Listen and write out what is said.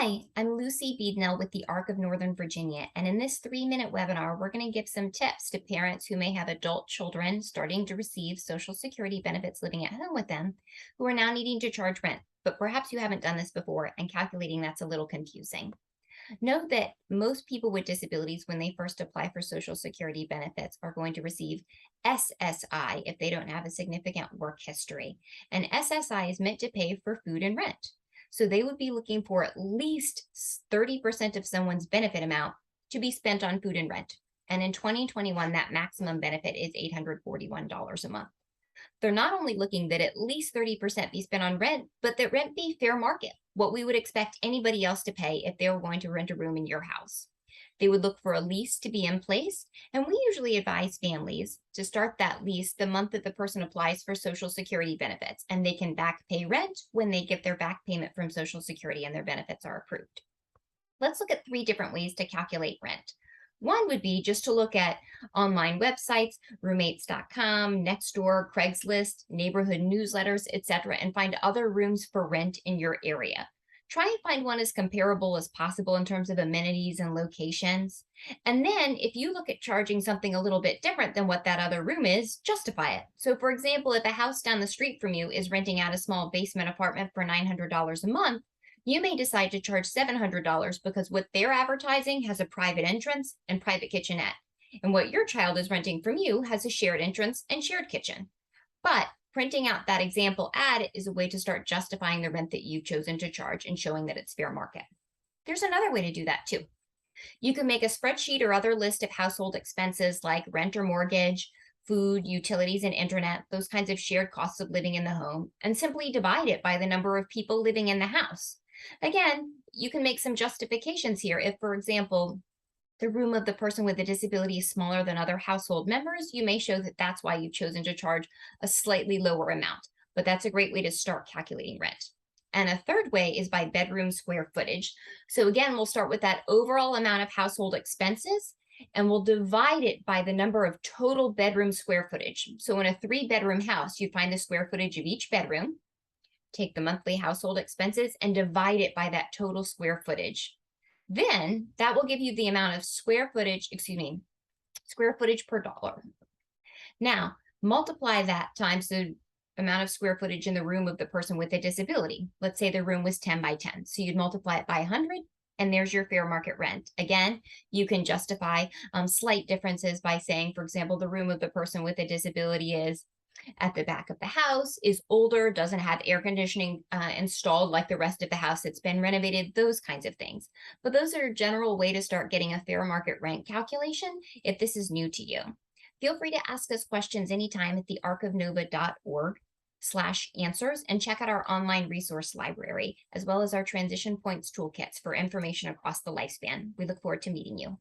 Hi, I'm Lucy Beednell with the Arc of Northern Virginia, and in this 3-minute webinar, we're going to give some tips to parents who may have adult children starting to receive Social Security benefits living at home with them who are now needing to charge rent. But perhaps you haven't done this before, and calculating that's a little confusing. Note that most people with disabilities, when they first apply for Social Security benefits, are going to receive SSI if they don't have a significant work history. And SSI is meant to pay for food and rent. So they would be looking for at least 30% of someone's benefit amount to be spent on food and rent. And in 2021, that maximum benefit is $841 a month. They're not only looking that at least 30% be spent on rent, but that rent be fair market, what we would expect anybody else to pay if they were going to rent a room in your house. They would look for a lease to be in place, and we usually advise families to start that lease the month that the person applies for Social Security benefits, and they can back pay rent when they get their back payment from Social Security and their benefits are approved. Let's look at 3 different ways to calculate rent. One would be just to look at online websites, roommates.com, Nextdoor, Craigslist, neighborhood newsletters, etc., and find other rooms for rent in your area. Try and find one as comparable as possible in terms of amenities and locations. And then if you look at charging something a little bit different than what that other room is, justify it. So for example, if a house down the street from you is renting out a small basement apartment for $900 a month, you may decide to charge $700 because what they're advertising has a private entrance and private kitchenette, and what your child is renting from you has a shared entrance and shared kitchen. But printing out that example ad is a way to start justifying the rent that you've chosen to charge and showing that it's fair market. There's another way to do that too. You can make a spreadsheet or other list of household expenses like rent or mortgage, food, utilities, and internet, those kinds of shared costs of living in the home, and simply divide it by the number of people living in the house. Again, you can make some justifications here. If, for example, the room of the person with a disability is smaller than other household members, you may show that that's why you've chosen to charge a slightly lower amount. But that's a great way to start calculating rent. And a third way is by bedroom square footage. So again, we'll start with that overall amount of household expenses, and we'll divide it by the number of total bedroom square footage. So in a 3-bedroom house, you find the square footage of each bedroom, take the monthly household expenses, and divide it by that total square footage. Then that will give you the amount of square footage per dollar. Now, multiply that times the amount of square footage in the room of the person with a disability. Let's say the room was 10 by 10. So you'd multiply it by 100, and there's your fair market rent. Again, you can justify slight differences by saying, for example, the room of the person with a disability is at the back of the house, is older, doesn't have air conditioning installed like the rest of the house, it's been renovated, those kinds of things. But those are a general way to start getting a fair market rent calculation if this is new to you. Feel free to ask us questions anytime at thearcofnova.org/answers, and check out our online resource library, as well as our transition points toolkits for information across the lifespan. We look forward to meeting you.